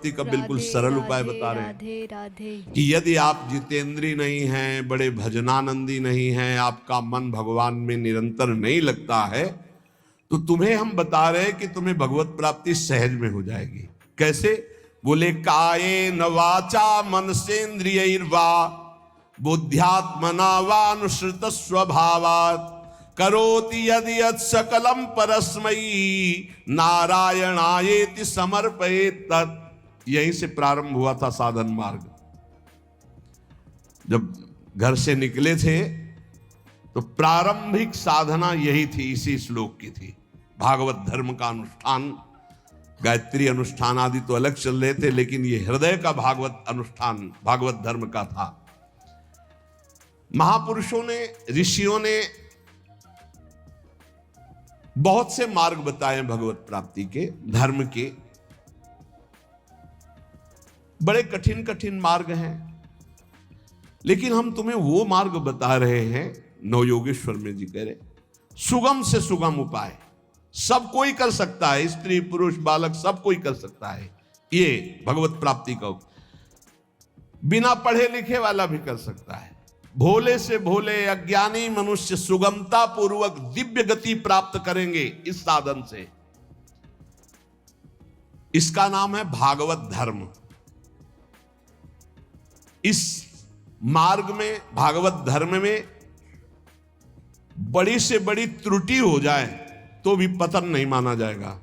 का बिल्कुल सरल उपाय बता रहे हैं राधे राधे। कि यदि आप जितेंद्री नहीं हैं, बड़े भजनानंदी नहीं हैं, आपका मन भगवान में निरंतर नहीं लगता है, तो तुम्हें हम बता रहे हैं कि तुम्हें भगवत प्राप्ति सहज में हो जाएगी। कैसे? बोले काये न वाचा मनसेन्द्रियैर्वा बुद्ध्यात्मना वानुसृत स्वभावात् करोति यदि यत् सकलम परस्मयी नारायणायेति समर्पयेत् तत्। यहीं से प्रारंभ हुआ था साधन मार्ग। जब घर से निकले थे तो प्रारंभिक साधना यही थी, इसी श्लोक की थी। भागवत धर्म का अनुष्ठान, गायत्री अनुष्ठान आदि तो अलग चल रहे थे, लेकिन ये हृदय का भागवत अनुष्ठान भागवत धर्म का था। महापुरुषों ने, ऋषियों ने बहुत से मार्ग बताए भगवत प्राप्ति के, धर्म के। बड़े कठिन कठिन मार्ग हैं, लेकिन हम तुम्हें वो मार्ग बता रहे हैं, नवयोगेश्वर में जी कह रहे, सुगम से सुगम उपाय। सब कोई कर सकता है, स्त्री पुरुष बालक सब कोई कर सकता है। ये भगवत प्राप्ति का बिना पढ़े लिखे वाला भी कर सकता है। भोले से भोले अज्ञानी मनुष्य सुगमता पूर्वक दिव्य गति प्राप्त करेंगे इस साधन से। इसका नाम है भागवत धर्म। इस मार्ग में, भागवत धर्म में बड़ी से बड़ी त्रुटि हो जाए तो भी पतन नहीं माना जाएगा।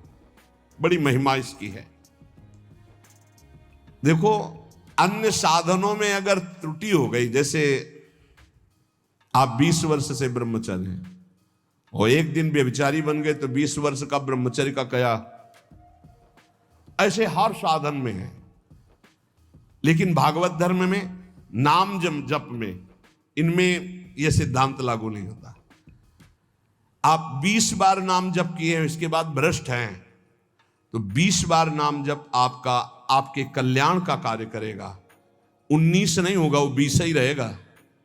बड़ी महिमा इसकी है। देखो, अन्य साधनों में अगर त्रुटि हो गई, जैसे आप 20 वर्ष से ब्रह्मचारी हैं और एक दिन व्यभिचारी बन गए तो 20 वर्ष का ब्रह्मचर्य का क्या? ऐसे हर साधन में है। लेकिन भागवत धर्म में, नाम जप में, इनमें यह सिद्धांत लागू नहीं होता। आप 20 बार नाम जप किए हैं, इसके बाद भ्रष्ट हैं, तो 20 बार नाम जप आपका, आपके कल्याण का कार्य करेगा। 19 नहीं होगा, वो 20 ही रहेगा।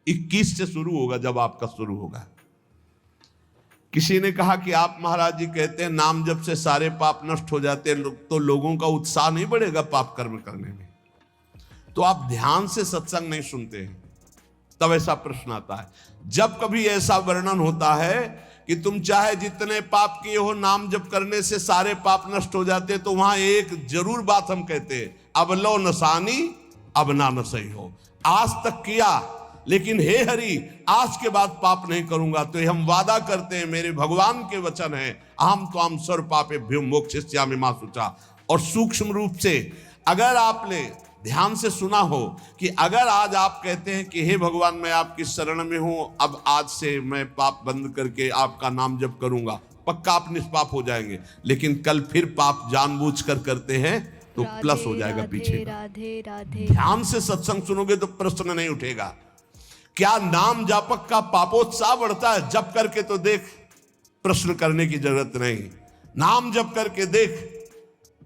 21 से शुरू होगा जब आपका शुरू होगा। किसी ने कहा कि आप महाराज जी कहते हैं नाम जप से सारे पाप नष्ट हो जाते हैं, तो लोगों का उत्साह नहीं बढ़ेगा पाप कर्म करने में। तो आप ध्यान से सत्संग नहीं सुनते हैं, तब ऐसा प्रश्न आता है। जब कभी ऐसा वर्णन होता है कि तुम चाहे जितने पाप किए हो, नाम जप करने से सारे पाप नष्ट हो जाते, तो वहां एक जरूर बात हम कहते हैं, अब लो नसानी अब ना नसई हो। आज तक किया, लेकिन हे हरि आज के बाद पाप नहीं करूंगा। तो हम वादा करते हैं, मेरे भगवान के वचन है, अहम त्वाम सर्व पापेभ्यो मोक्षयिष्यामि मा शुचा। और सूक्ष्म रूप से अगर आपने ध्यान से सुना हो कि अगर आज आप कहते हैं कि हे भगवान मैं आपकी शरण में हूं, अब आज से मैं पाप बंद करके आपका नाम जप करूंगा, पक्का आप निष्पाप हो जाएंगे। लेकिन कल फिर पाप जानबूझकर करते हैं तो प्लस हो जाएगा पीछे। राधे राधे। ध्यान से सत्संग सुनोगे तो प्रश्न नहीं उठेगा। क्या नाम जापक का पापोत्साह बढ़ता है? जप करके तो देख, प्रश्न करने की जरूरत नहीं। नाम जप करके देख।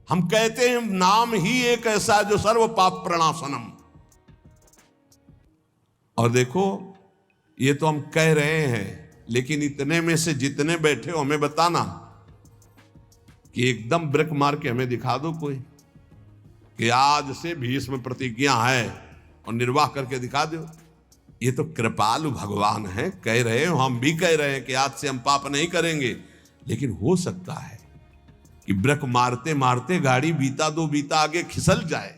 हम कहते हैं नाम ही एक ऐसा जो सर्व पाप प्रणाशनम। और देखो, ये तो हम कह रहे हैं, लेकिन इतने में से जितने बैठे हो हमें बताना कि एकदम ब्रेक मार के हमें दिखा दो कोई कि आज से भीष्म प्रतिज्ञा है और निर्वाह करके दिखा दो। ये तो कृपालु भगवान है, कह रहे हो, हम भी कह रहे हैं कि आज से हम पाप नहीं करेंगे। लेकिन हो सकता है कि ब्रेक मारते मारते गाड़ी बीता दो बीता आगे खिसल जाए,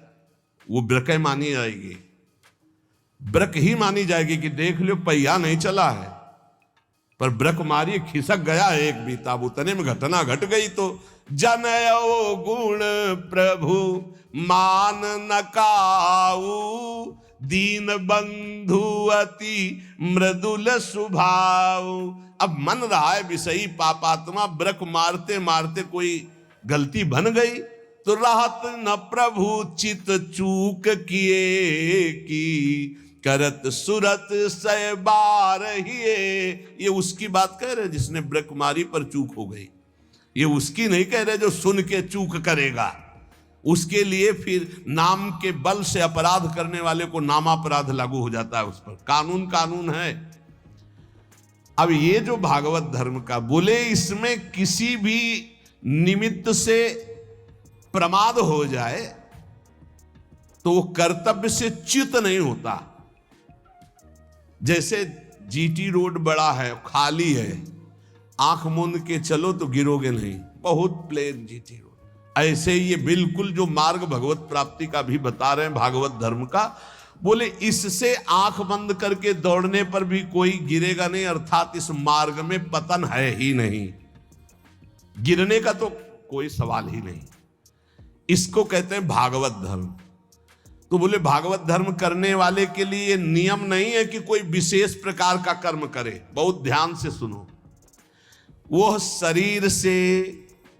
वो ब्रेक मानी जाएगी, ब्रेक ही मानी जाएगी कि देख लो पहिया नहीं चला है, पर ब्रेक मारी खिसक गया एक बीता, उतने में घटना घट गई। तो जनयो गुण प्रभु मान न काऊ, दीन बंधु अति मृदुल स्वभाव। अब मन रहा है विषयी पापात्मा, ब्रेक मारते मारते कोई गलती बन गई तो राहत न प्रभु चित चूक किए की, करत सुरत सै बार हिए। ये उसकी बात कह रहे जिसने ब्रेक मारी पर चूक हो गई, ये उसकी नहीं कह रहे जो सुन के चूक करेगा। उसके लिए फिर नाम के बल से अपराध करने वाले को नामापराध लागू हो जाता है उस पर। कानून कानून है। अब ये जो भागवत धर्म का बोले, इसमें किसी भी निमित्त से प्रमाद हो जाए तो वो कर्तव्य से च्युत नहीं होता। जैसे जीटी रोड बड़ा है, खाली है, आंख मूंद के चलो तो गिरोगे नहीं, बहुत प्लेन जीटी रोड। ऐसे ये बिल्कुल जो मार्ग भगवत प्राप्ति का भी बता रहे हैं, भागवत धर्म का, बोले इससे आंख बंद करके दौड़ने पर भी कोई गिरेगा नहीं, अर्थात इस मार्ग में पतन है ही नहीं, गिरने का तो कोई सवाल ही नहीं। इसको कहते हैं भागवत धर्म। तो बोले भागवत धर्म करने वाले के लिए नियम नहीं है कि कोई विशेष प्रकार का कर्म करे। बहुत ध्यान से सुनो, वो शरीर से,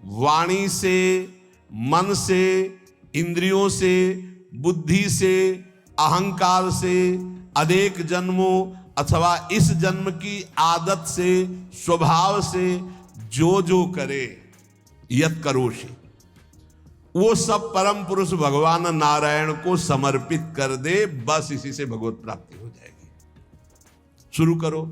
वाणी से, मन से, इंद्रियों से, बुद्धि से, अहंकार से, अनेक जन्मों अथवा इस जन्म की आदत से, स्वभाव से जो करे, यत करोषि, वो सब परम पुरुष भगवान नारायण को समर्पित कर दे, बस इसी से भगवत प्राप्ति हो जाएगी। शुरू करो।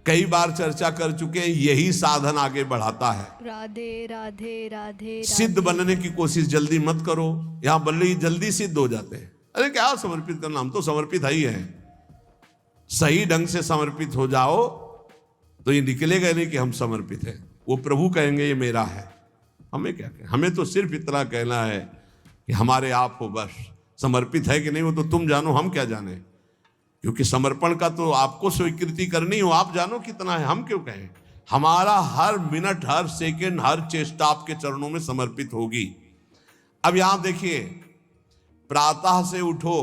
कई बार चर्चा कर चुके हैं, यही साधन आगे बढ़ाता है। राधे राधे राधे। सिद्ध बनने की कोशिश जल्दी मत करो, यहां बल्ले जल्दी सिद्ध हो जाते हैं। अरे क्या समर्पित करना, हम तो समर्पित ही है। सही ढंग से समर्पित हो जाओ तो ये निकलेगा नहीं कि हम समर्पित हैं। वो प्रभु कहेंगे ये मेरा है, हमें क्या कहें? हमें तो सिर्फ इतना कहना है कि हमारे आप हो, बस। समर्पित है कि नहीं वो तो तुम जानो, हम क्या जाने, क्योंकि समर्पण का तो आपको स्वीकृति करनी हो, आप जानो कितना है, हम क्यों कहें। हमारा हर मिनट, हर सेकंड, हर चेष्टा आपके चरणों में समर्पित होगी। अब यहां देखिए, प्रातः से उठो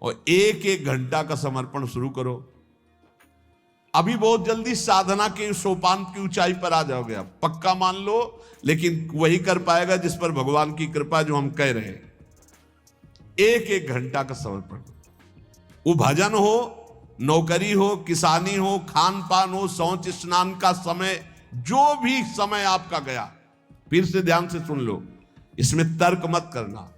और एक एक घंटा का समर्पण शुरू करो। अभी बहुत जल्दी साधना के सोपान की ऊंचाई पर आ जाओगे आप, पक्का मान लो। लेकिन वही कर पाएगा जिस पर भगवान की कृपा, जो हम कह रहे हैं। एक एक घंटा का समर्पण, वो भजन हो, नौकरी हो, किसानी हो, खान पान हो, शौच स्नान का समय, जो भी समय आपका गया, फिर से ध्यान से सुन लो, इसमें तर्क मत करना।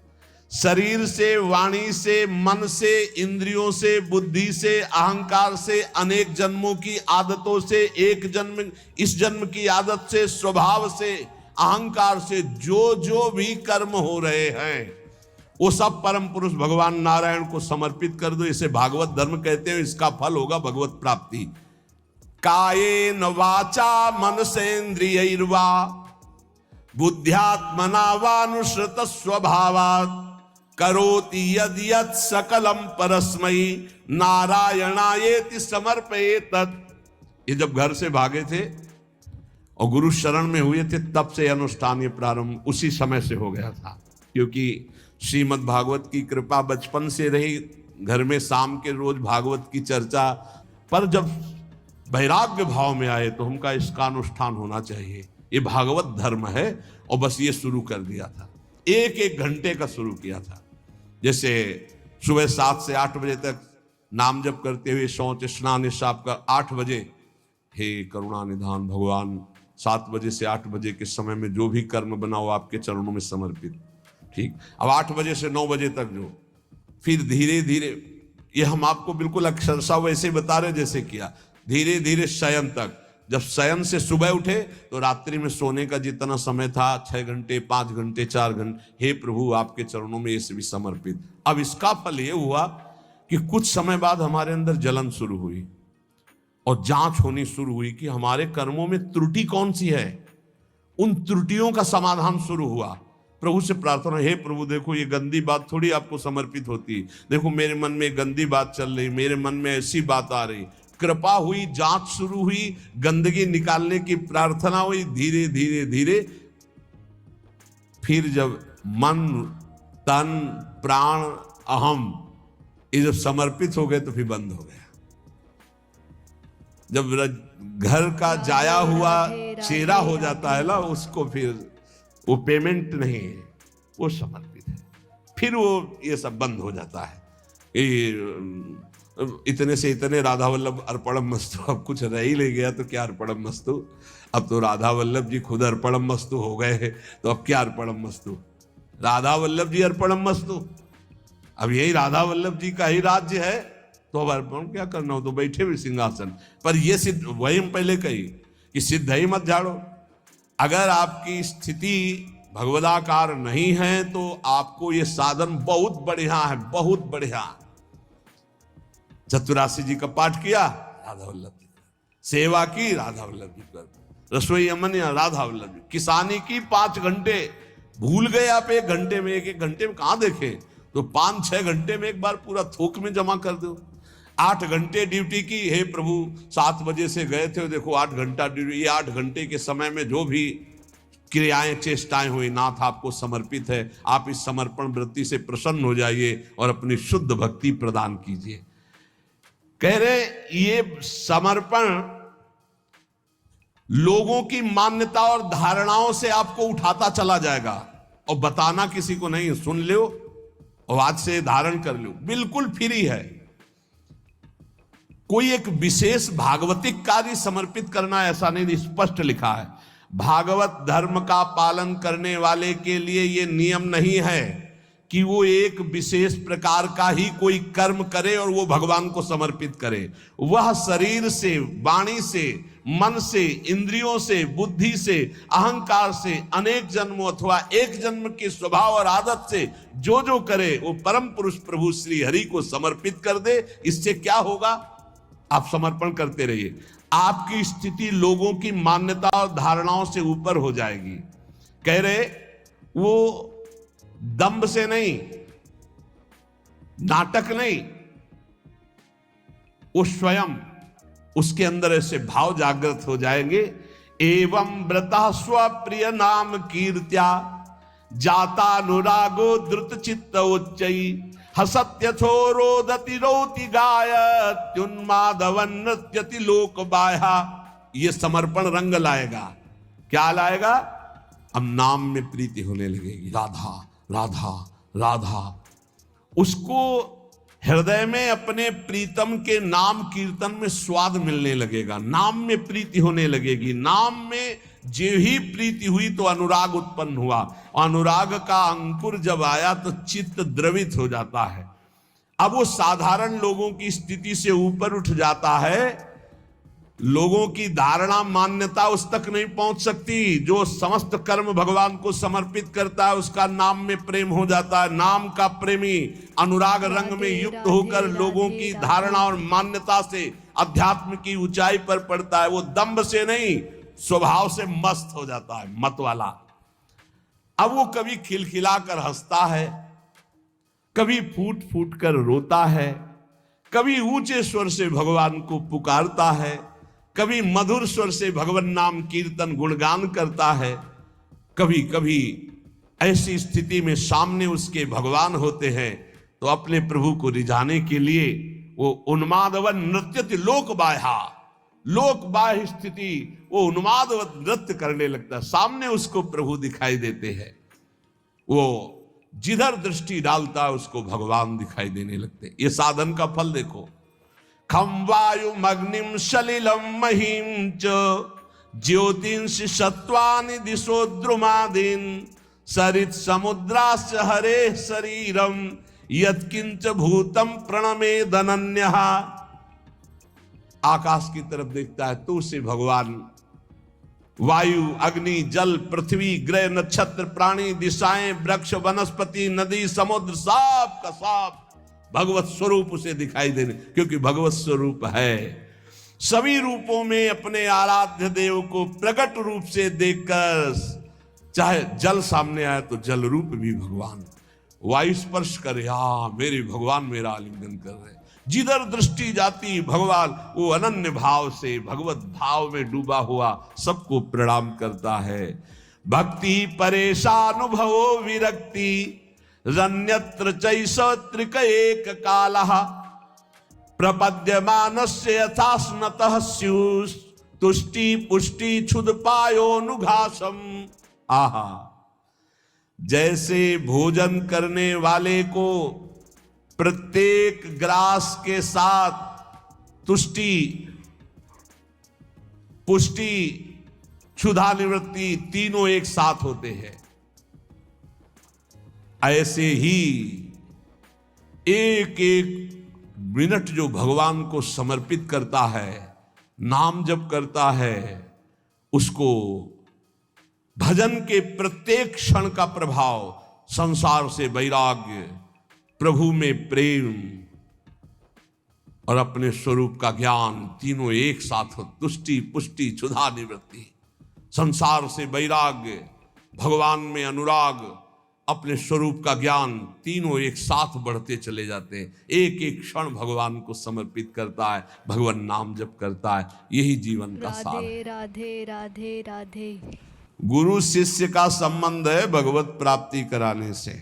शरीर से, वाणी से, मन से, इंद्रियों से, बुद्धि से, अहंकार से, अनेक जन्मों की आदतों से, एक जन्म, इस जन्म की आदत से, स्वभाव से, अहंकार से जो भी कर्म हो रहे हैं, वो सब परम पुरुष भगवान नारायण को समर्पित कर दो। इसे भागवत धर्म कहते हैं। इसका फल होगा भगवत प्राप्ति। कायेन वाचा मनसेन्द्रियैर्वा बुद्ध्यात्मना वानुसृत स्वभावात् करोति यद यत् सकलम परस्मै नारायणायेति समर्पयेत। ये जब घर से भागे थे और गुरु शरण में हुए थे, तब से अनुष्ठान ये प्रारंभ उसी समय से हो गया था। क्योंकि श्रीमद् भागवत की कृपा बचपन से रही, घर में शाम के रोज भागवत की चर्चा। पर जब वैराग्य भाव में आए तो हमका इसका अनुष्ठान होना चाहिए, ये भागवत धर्म है। और बस ये शुरू कर दिया था, एक एक घंटे का शुरू किया था। जैसे सुबह 7 से 8 बजे तक नाम जप करते हुए शौच स्नान साफ का 8 बजे, हे करुणा निधान भगवान, 7 बजे से 8 बजे के समय में जो भी कर्म बनाओ आपके चरणों में समर्पित। ठीक, अब 8 बजे से 9 बजे तक जो, फिर धीरे धीरे, ये हम आपको बिल्कुल अक्षरशः वैसे बता रहे जैसे किया, धीरे धीरे शयन तक। जब शयन से सुबह उठे तो रात्रि में सोने का जितना समय था, 6 घंटे, 5 घंटे, 4 घंटे, हे प्रभु आपके चरणों में ये भी समर्पित। अब इसका फल ये हुआ कि कुछ समय बाद हमारे अंदर जलन शुरू हुई और जांच होनी शुरू हुई कि हमारे कर्मों में त्रुटि कौन सी है। उन त्रुटियों का समाधान शुरू हुआ। प्रभु से प्रार्थना, हे प्रभु देखो ये गंदी बात थोड़ी आपको समर्पित होती, देखो मेरे मन में गंदी बात चल रही, मेरे मन में ऐसी बात आ रही। कृपा हुई, जांच शुरू हुई, गंदगी निकालने की प्रार्थना हुई। धीरे धीरे धीरे फिर जब मन, तन, प्राण, अहम ये जब समर्पित हो गए तो फिर बंद हो गया। जब घर का जाया हुआ चेहरा हो जाता है ना, उसको फिर वो पेमेंट नहीं है, वो समर्पित है, फिर वो ये सब बंद हो जाता है। इतने से इतने राधा वल्लभ अर्पणम मस्तु, अब कुछ रह ही नहीं गया तो क्या अर्पणम मस्तु। अब तो राधा वल्लभ जी खुद अर्पणम मस्तु हो गए हैं, तो अब क्या अर्पणम मस्तु, राधा वल्लभ जी अर्पणम मस्तु। अब यही राधा वल्लभ जी का ही राज्य है, तो अब अर्पण क्या करना हो, तो बैठे हुए सिंहासन पर। ये सिद्ध, वही हम पहले कही कि सिद्ध ही मत झाड़ो। अगर आपकी स्थिति भगवदाकार नहीं है तो आपको ये साधन बहुत बढ़िया है, बहुत बढ़िया। चतुरासी जी का पाठ किया, राधा वल्लभ जी कर, सेवा की, राधा वल्लभ जी कर, रसोई अमन या राधा वल्लभ जी, किसानी की 5 घंटे, भूल गए आप 1 घंटे में, 1 घंटे में कहां देखे, तो 5-6 घंटे में एक बार पूरा थोक में जमा कर दो। 8 घंटे ड्यूटी की, हे प्रभु 7 बजे से गए थे, देखो 8 घंटा ड्यूटी, ये 8 घंटे के समय में जो भी क्रियाएं चेष्टाएं हुई, नाथ आपको समर्पित है, आप इस समर्पण वृत्ति से प्रसन्न हो जाइए और अपनी शुद्ध भक्ति प्रदान कीजिए। कह रहे ये समर्पण लोगों की मान्यता और धारणाओं से आपको उठाता चला जाएगा, और बताना किसी को नहीं, सुन लो और आज से धारण कर लो, बिल्कुल फ्री है। कोई एक विशेष भागवतिक कार्य समर्पित करना ऐसा नहीं, स्पष्ट लिखा है। भागवत धर्म का पालन करने वाले के लिए यह नियम नहीं है कि वो एक विशेष प्रकार का ही कोई कर्म करे और वो भगवान को समर्पित करे। वह शरीर से, वाणी से, मन से, इंद्रियों से, बुद्धि से, अहंकार से, अनेक जन्मों अथवा एक जन्म के स्वभाव और आदत से जो जो करे वो परम पुरुष प्रभु श्री हरि को समर्पित कर दे। इससे क्या होगा, आप समर्पण करते रहिए, आपकी स्थिति लोगों की मान्यता और धारणाओं से ऊपर हो जाएगी। कह रहे वो दंभ से नहीं, नाटक नहीं, वो स्वयं उसके अंदर ऐसे भाव जागृत हो जाएंगे। एवं व्रता स्वप्रिय नाम कीर्त्या जाता अनुरागो द्रुत चित्त उच्चई हसत्यथो रोदति रोति गायत्युन्मादवन नृत्यति लोक बाह्या। ये समर्पण रंग लाएगा, क्या लाएगा, अब नाम में प्रीति होने लगेगी, राधा राधा राधा। उसको हृदय में अपने प्रीतम के नाम कीर्तन में स्वाद मिलने लगेगा, नाम में प्रीति होने लगेगी। नाम में जो ही प्रीति हुई तो अनुराग उत्पन्न हुआ, अनुराग का अंकुर जब आया तो चित्त द्रवित हो जाता है। अब वो साधारण लोगों की स्थिति से ऊपर उठ जाता है, लोगों की धारणा मान्यता उस तक नहीं पहुंच सकती। जो समस्त कर्म भगवान को समर्पित करता है उसका नाम में प्रेम हो जाता है। नाम का प्रेमी अनुराग रंग में युक्त होकर लोगों की धारणा और मान्यता से अध्यात्म की ऊंचाई पर पड़ता है। वो दंभ से नहीं, स्वभाव से मस्त हो जाता है, मत वाला। अब वो कभी खिलखिलाकर हंसता है, कभी फूट फूट कर रोता है, कभी ऊंचे स्वर से भगवान को पुकारता है, कभी मधुर स्वर से भगवान नाम कीर्तन गुणगान करता है। कभी कभी ऐसी स्थिति में सामने उसके भगवान होते हैं तो अपने प्रभु को रिझाने के लिए वो उन्मादवन नृत्यति लोक बाह्या, लोक बाह्य स्थिति वो उन्मादवत नृत्य करने लगता है। सामने उसको प्रभु दिखाई देते हैं, वो जिधर दृष्टि डालता है उसको भगवान दिखाई देने लगते। ये साधन का फल देखो। खम वायुम अग्निम सलिलम महिम च ज्योतिंष सत्वानि दिशो द्रुमादीन सरित समुद्रास्य हरे शरीरम यत्किंच भूतम प्रणमे धनन्यः। आकाश की तरफ देखता है तो उसे भगवान वायु, अग्नि, जल, पृथ्वी, ग्रह, नक्षत्र, प्राणी, दिशाएं, वृक्ष, वनस्पति, नदी, समुद्र, सब का सब भगवत स्वरूप उसे दिखाई देने, क्योंकि भगवत स्वरूप है। सभी रूपों में अपने आराध्य देव को प्रकट रूप से देखकर, चाहे जल सामने आए तो जल रूप भी भगवान, वायु स्पर्श करे, मेरे भगवान मेरा आलिंगन कर रहे। जिधर दृष्टि जाती भगवान वो अनन्य भाव से भगवत भाव में डूबा हुआ सबको प्रणाम करता है। भक्ति परेशानुभवो विरक्ति रन्यत्र चैष त्रिक एक कालः प्रपद्यमानस्य यथास्नतः स्युस् तुष्टि पुष्टि क्षुदपायोनुघासम। आहा, जैसे भोजन करने वाले को प्रत्येक ग्रास के साथ तुष्टि, पुष्टि, क्षुधा निवृत्ति तीनों एक साथ होते हैं, ऐसे ही एक एक मिनट जो भगवान को समर्पित करता है, नाम जप करता है, उसको भजन के प्रत्येक क्षण का प्रभाव, संसार से वैराग्य, प्रभु में प्रेम और अपने स्वरूप का ज्ञान, तीनों एक साथ हो। तुष्टि, पुष्टि, क्षुधा, निवृत्ति। संसार से वैराग्य, भगवान में अनुराग, अपने स्वरूप का ज्ञान, तीनों एक साथ बढ़ते चले जाते हैं। एक एक क्षण भगवान को समर्पित करता है, भगवान नाम जप करता है। यही जीवन का सार राधे है। राधे राधे राधे। गुरु शिष्य का संबंध है भगवत प्राप्ति कराने से।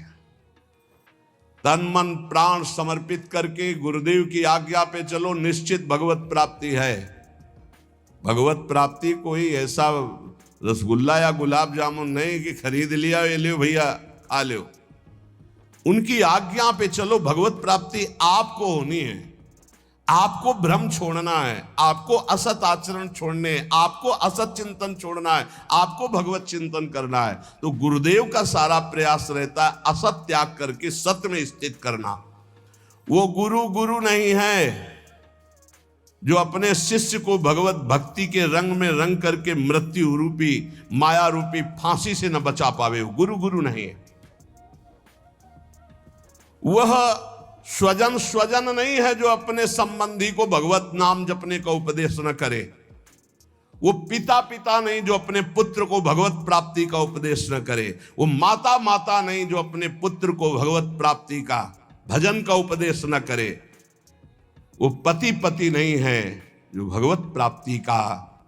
तन मन प्राण समर्पित करके गुरुदेव की आज्ञा पे चलो, निश्चित भगवत प्राप्ति है। भगवत प्राप्ति कोई ऐसा रसगुल्ला या गुलाब जामुन नहीं कि खरीद लिया, ये लो भैया खा लो। उनकी आज्ञा पे चलो, भगवत प्राप्ति आपको होनी है। आपको भ्रम छोड़ना है, आपको असत आचरण छोड़ने, आपको असत चिंतन छोड़ना है, आपको भगवत चिंतन करना है। तो गुरुदेव का सारा प्रयास रहता है असत त्याग करके सत्य में स्थित करना। वो गुरु नहीं है जो अपने शिष्य को भगवत भक्ति के रंग में रंग करके मृत्यु रूपी, माया रूपी फांसी से न बचा पावे। वो गुरु नहीं है। वह स्वजन नहीं है जो अपने संबंधी को भगवत नाम जपने का उपदेश न करे। वो पिता नहीं जो अपने पुत्र को भगवत प्राप्ति का उपदेश न करे। वो माता नहीं जो अपने पुत्र को भगवत प्राप्ति का, भजन का उपदेश न करे। वो पति नहीं है जो भगवत प्राप्ति का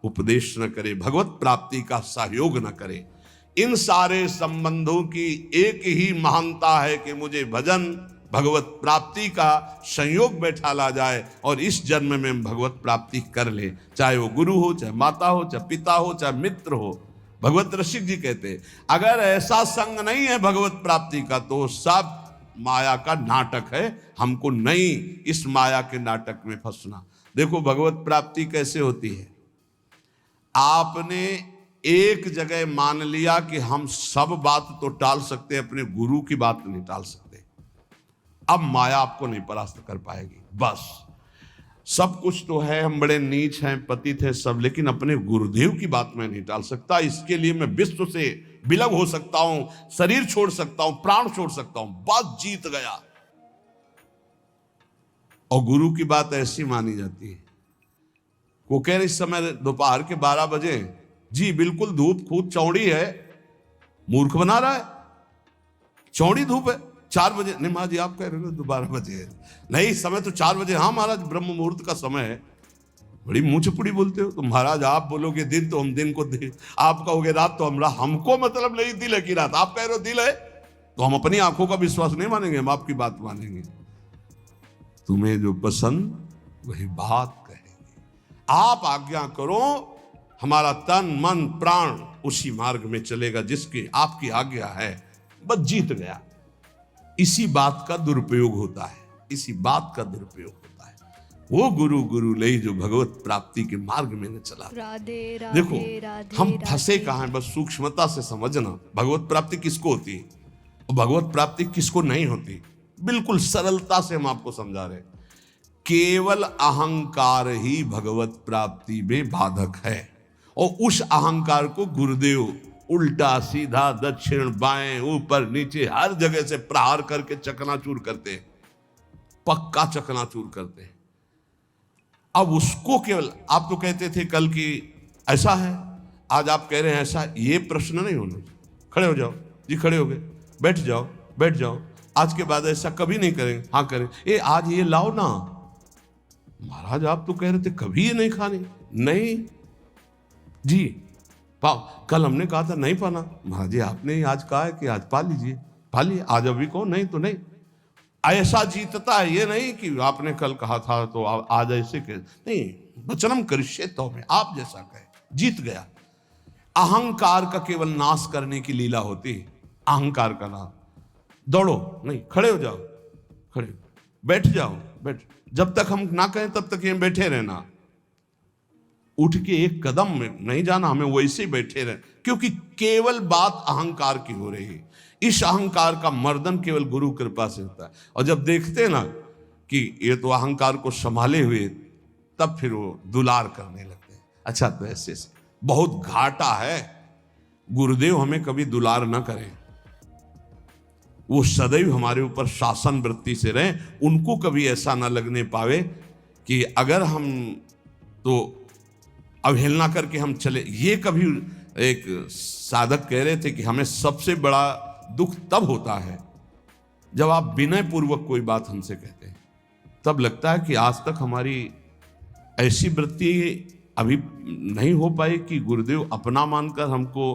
उपदेश न करे, भगवत प्राप्ति का सहयोग न करे। इन सारे संबंधों की एक ही महानता है कि मुझे भजन, भगवत प्राप्ति का संयोग बैठा ला जाए और इस जन्म में हम भगवत प्राप्ति कर ले। चाहे वो गुरु हो, चाहे माता हो, चाहे पिता हो, चाहे मित्र हो। भगवत रसिक जी कहते हैं अगर ऐसा संग नहीं है भगवत प्राप्ति का तो सब माया का नाटक है। हमको नहीं इस माया के नाटक में फंसना। देखो भगवत प्राप्ति कैसे होती है। आपने एक जगह मान लिया कि हम सब बात तो टाल सकते हैं, अपने गुरु की बात नहीं टाल सकते। अब माया आपको नहीं परास्त कर पाएगी। बस सब कुछ तो है, हम बड़े नीच हैं, पतित हैं सब, लेकिन अपने गुरुदेव की बात मैं नहीं टाल सकता। इसके लिए मैं विश्व से विलग हो सकता हूं, शरीर छोड़ सकता हूं, प्राण छोड़ सकता हूं, बस जीत गया। और गुरु की बात ऐसी मानी जाती है। वो कह रहे इस समय दोपहर के 12 बजे, जी बिल्कुल धूप खूब चौड़ी है। मूर्ख बना रहा है, चौड़ी धूप है। 4 बजे नहीं महाराज जी, आप कह रहे हो 12 बजे है। नहीं, समय तो 4 बजे। हाँ महाराज, ब्रह्म मुहूर्त का समय है। बड़ी मुंह चपुड़ी बोलते हो तो महाराज। आप बोलोगे दिन तो हम दिन को दिन, आप कहोगे रात तो हम रात। हमको मतलब नहीं दिल है कि रात। आप कह रहे हो दिल है तो हम अपनी आंखों का विश्वास नहीं मानेंगे, हम आपकी बात मानेंगे। तुम्हें जो पसंद वही बात कहेंगे। आप आज्ञा करो, हमारा तन मन प्राण उसी मार्ग में चलेगा जिसकी आपकी आज्ञा है। बस जीत गया। इसी बात का दुरुपयोग होता है, इसी बात का दुरुपयोग होता है। वो गुरु ले जो भगवत प्राप्ति के मार्ग में न चला। राधे राधे। देखो राधे, हम राधे, फंसे कहाँ हैं, बस सूक्ष्मता से समझना। भगवत प्राप्ति किसको होती है और भगवत प्राप्ति किसको नहीं होती, बिल्कुल सरलता से हम आपको समझा रहे। केवल अहंकार ही भगवत प्राप्ति में बाधक है। और उस अहंकार को गुरुदेव उल्टा सीधा, दक्षिण बाएं, ऊपर नीचे, हर जगह से प्रहार करके चकनाचूर करते हैं, पक्का चकनाचूर करते हैं। अब उसको केवल, आप तो कहते थे कल की ऐसा है, आज आप कह रहे हैं ऐसा। ये प्रश्न नहीं होना। खड़े हो जाओ जी, खड़े हो गए, बैठ जाओ बैठ जाओ। आज के बाद ऐसा कभी नहीं करेंगे। हाँ करें। ए आज ये लाओ ना। महाराज आप तो कह रहे थे कभी ये नहीं खाने। नहीं जी, पाओ। कल हमने कहा था नहीं पाना। महाराज जी आपने ही आज कहा है कि आज पा लीजिए, पा लिए। आज अभी कहो, नहीं तो नहीं। ऐसा जीतता है। ये नहीं कि आपने कल कहा था तो आज ऐसे कह, नहीं। वचनम करिष्ये तो में, आप जैसा कहे, जीत गया। अहंकार का केवल नाश करने की लीला होती है। अहंकार का नाश। दौड़ो नहीं, खड़े हो जाओ, खड़े, बैठ जाओ, बैठ। जब तक हम ना कहें तब तक ये बैठे रहना। उठ के एक कदम में नहीं जाना, हमें वैसे ही बैठे रहे, क्योंकि केवल बात अहंकार की हो रही है। इस अहंकार का मर्दन केवल गुरु कृपा से होता है। और जब देखते ना कि ये तो अहंकार को संभाले हुए, तब फिर वो दुलार करने लगते हैं। अच्छा तो ऐसे से बहुत घाटा है। गुरुदेव हमें कभी दुलार न करें, वो सदैव हमारे ऊपर शासन वृत्ति से रहें, उनको कभी ऐसा ना लगने पावे कि अगर हम तो अवहेलना करके हम चले। ये कभी एक साधक कह रहे थे कि हमें सबसे बड़ा दुख तब होता है जब आप विनय पूर्वक कोई बात हमसे कहते हैं, तब लगता है कि आज तक हमारी ऐसी वृत्ति अभी नहीं हो पाई कि गुरुदेव अपना मानकर हमको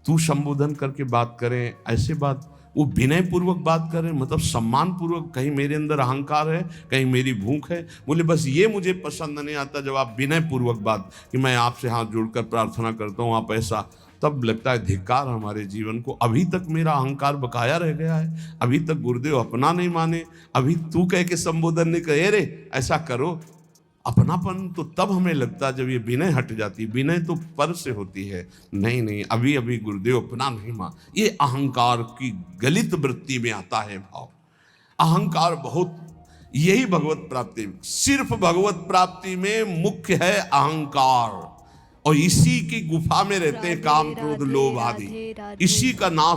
तू संबोधन करके बात करें। ऐसे बात वो विनय पूर्वक बात करें, मतलब सम्मान पूर्वक। कहीं मेरे अंदर अहंकार है, कहीं मेरी भूख है। बोले बस ये मुझे पसंद नहीं आता जब आप विनय पूर्वक बात कि मैं आपसे हाथ जोड़कर प्रार्थना करता हूँ आप ऐसा, तब लगता है धिक्कार हमारे जीवन को। अभी तक मेरा अहंकार बकाया रह गया है, अभी तक गुरुदेव अपना नहीं माने, अभी तू कह के संबोधन नहीं करे रे ऐसा करो। अपनापन तो तब हमें लगता जब ये विनय हट जाती। विनय तो पर से होती है, नहीं नहीं अभी अभी गुरुदेव अपना नहीं मान। ये अहंकार की गलित वृत्ति में आता है भाव। अहंकार बहुत, यही भगवत प्राप्ति, सिर्फ भगवत प्राप्ति में मुख्य है अहंकार, और इसी की गुफा में रहते हैं काम क्रोध लोभ आदि, इसी का नाश